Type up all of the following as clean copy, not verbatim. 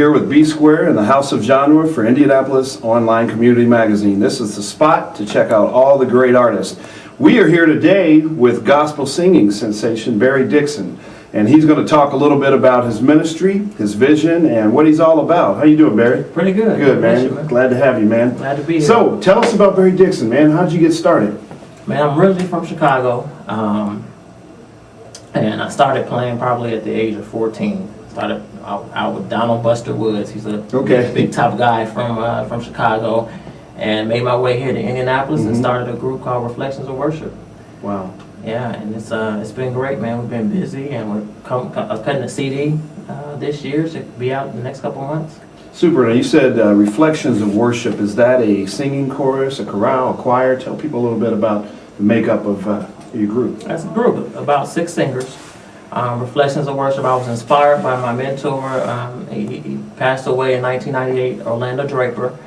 Here with B Square in the House of Genre for Indianapolis Online Community Magazine. This is the spot to check out all the great artists. We are here today with gospel singing sensation Barry Dixson, and he's going to talk a little bit about his ministry, his vision, and what he's all about. How you doing, Barry? Pretty good. Good, man. Glad to have you, man. Glad to be here. So, tell us about Barry Dixson, man. How'd you get started? Man, I'm originally from Chicago, and I started playing probably at the age of 14. Started out with Donald Buster Woods. He's a big tough guy from Chicago, and made my way here to Indianapolis and started a group called Reflections of Worship. Wow. Yeah, and it's been great, man. We've been busy, and we're cutting a CD this year. Should be out in the next couple months. Super. Now you said Reflections of Worship. Is that a singing chorus, a chorale, a choir? Tell people a little bit about the makeup of your group. That's a group, about 6 singers. Reflections of Worship, I was inspired by my mentor. He passed away in 1998, Orlando Draper.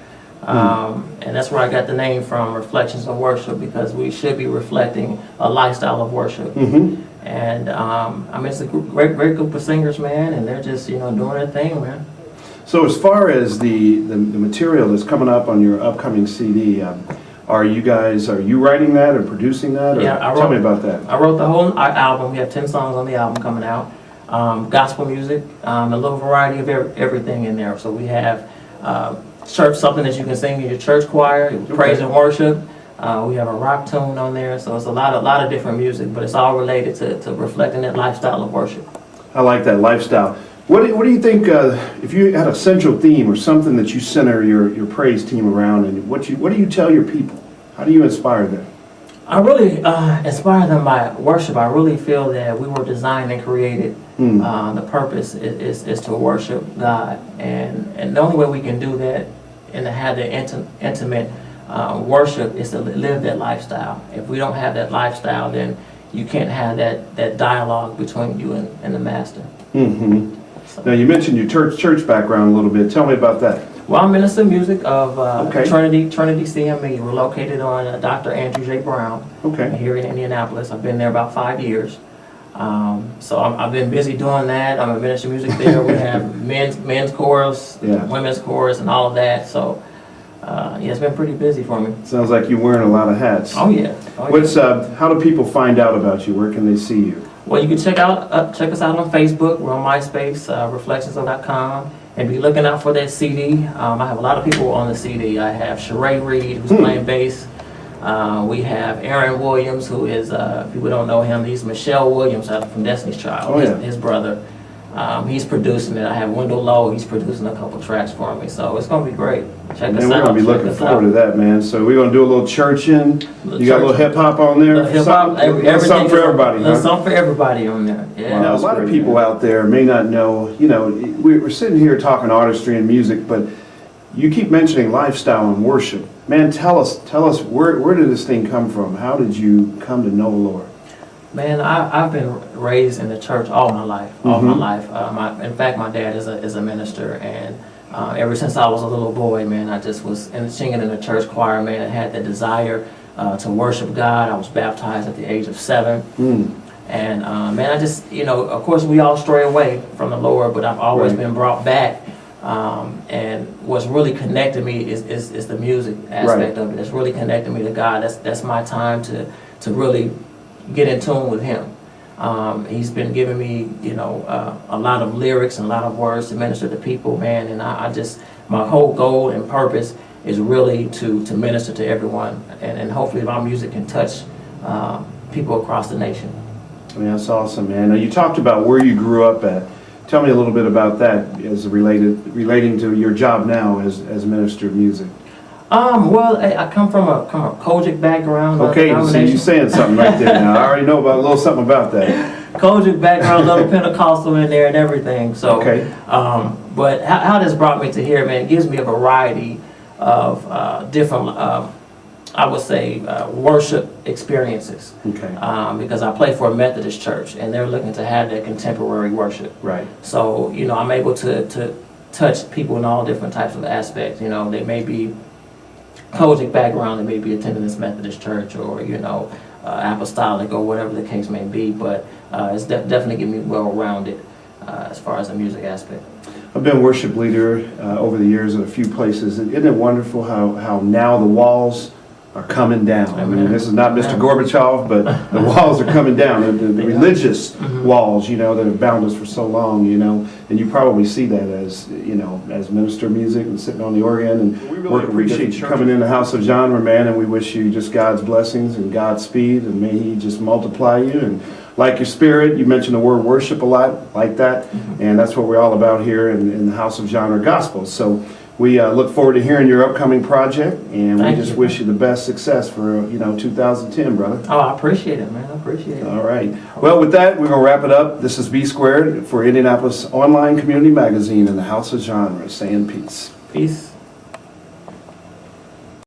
And that's where I got the name from, Reflections of Worship, because we should be reflecting a lifestyle of worship. And I mean, it's a great group of singers, man, and they're just, doing their thing, man. So as far as the material that's coming up on your upcoming CD, are you writing that or producing that? Or Yeah, tell me about that. I wrote the whole album. We have 10 songs on the album coming out. Gospel music, a little variety of everything in there. So we have church, something that you can sing in your church choir, praise and worship. We have a rock tune on there. So it's a lot of different music, but it's all related to reflecting that lifestyle of worship. I like that lifestyle. What do you think, if you had a central theme or something that you center your praise team around, and what do you tell your people? How do you inspire them? I really inspire them by worship. I really feel that we were designed and created. The purpose is to worship God, and the only way we can do that and to have the intimate worship is to live that lifestyle. If we don't have that lifestyle, then you can't have that dialogue between you and the Master. Now you mentioned your church background a little bit. Tell me about that. Well, I'm Minister of Music of Trinity CME. We're located on Dr. Andrew J. Brown here in Indianapolis. I've been there about 5 years. So I've been busy doing that. I'm a Minister of Music there. We have men's chorus, women's chorus, and all of that. So yeah, it's been pretty busy for me. Sounds like you're wearing a lot of hats. Oh yeah. How do people find out about you? Where can they see you? Well, you can check us out on Facebook. We're on MySpace, reflectionsof.com, and be looking out for that CD. I have a lot of people on the CD. I have Sheree Reed, who's playing bass. We have Aaron Williams, who is, people don't know him, he's Michelle Williams from Destiny's Child, his brother. He's producing it. I have Wendell Lowe, he's producing a couple tracks for me, so it's going to be great. Check us out. We're going to be looking forward to that, man. So we're going to do a little chirching. You got a little hip-hop on there? Hip-hop, something for everybody, huh? Something for everybody on there, yeah. Now, a lot of people out there may not know, we're sitting here talking artistry and music, but you keep mentioning lifestyle and worship. Man, tell us, where did this thing come from? How did you come to know the Lord? Man, I've been raised in the church all my life. In fact, my dad is a minister, and ever since I was a little boy, man, I just was singing in the church choir, man. I had the desire to worship God. I was baptized at the age of 7. And man, I just, of course we all stray away from the Lord, but I've always been brought back. And what's really connected me is the music aspect of it. It's really connected me to God. That's my time to really get in tune with Him. He's been giving me, a lot of lyrics and a lot of words to minister to people, man. And my whole goal and purpose is really to minister to everyone, and hopefully my music can touch people across the nation. I mean, that's awesome, man. Now, you talked about where you grew up at. Tell me a little bit about that as relating to your job now as minister of music. Well, I come from a Kojic background. Okay, so you're saying something right there now. I already know about a little something about that. Kojic background, a little Pentecostal in there and everything. So, but how this brought me to here, man, it gives me a variety of different, I would say, worship experiences. Because I play for a Methodist church, and they're looking to have that contemporary worship. So, I'm able to touch people in all different types of aspects. They may be Kojic background, they may be attending this Methodist church, or apostolic, or whatever the case may be. But it's definitely getting me well-rounded as far as the music aspect. I've been worship leader over the years at a few places. Isn't it wonderful how now the walls are coming down? I mean, this is not Mr. Gorbachev, but the walls are coming down. The religious walls, you know, that have bound us for so long, you know. And you probably see that as, you know, as minister music and sitting on the organ. And we really appreciate you coming in the House of Genre, man. And we wish you just God's blessings and Godspeed. And may He just multiply you. And like your spirit, you mentioned the word worship a lot, like that. And that's what we're all about here in the House of Genre Gospel. So we look forward to hearing your upcoming project, and we just wish you the best success for 2010, brother. Oh, I appreciate it, man. I appreciate it. All right. Well, with that, we're going to wrap it up. This is B Squared for Indianapolis Online Community Magazine in the House of Genre, saying peace. Peace.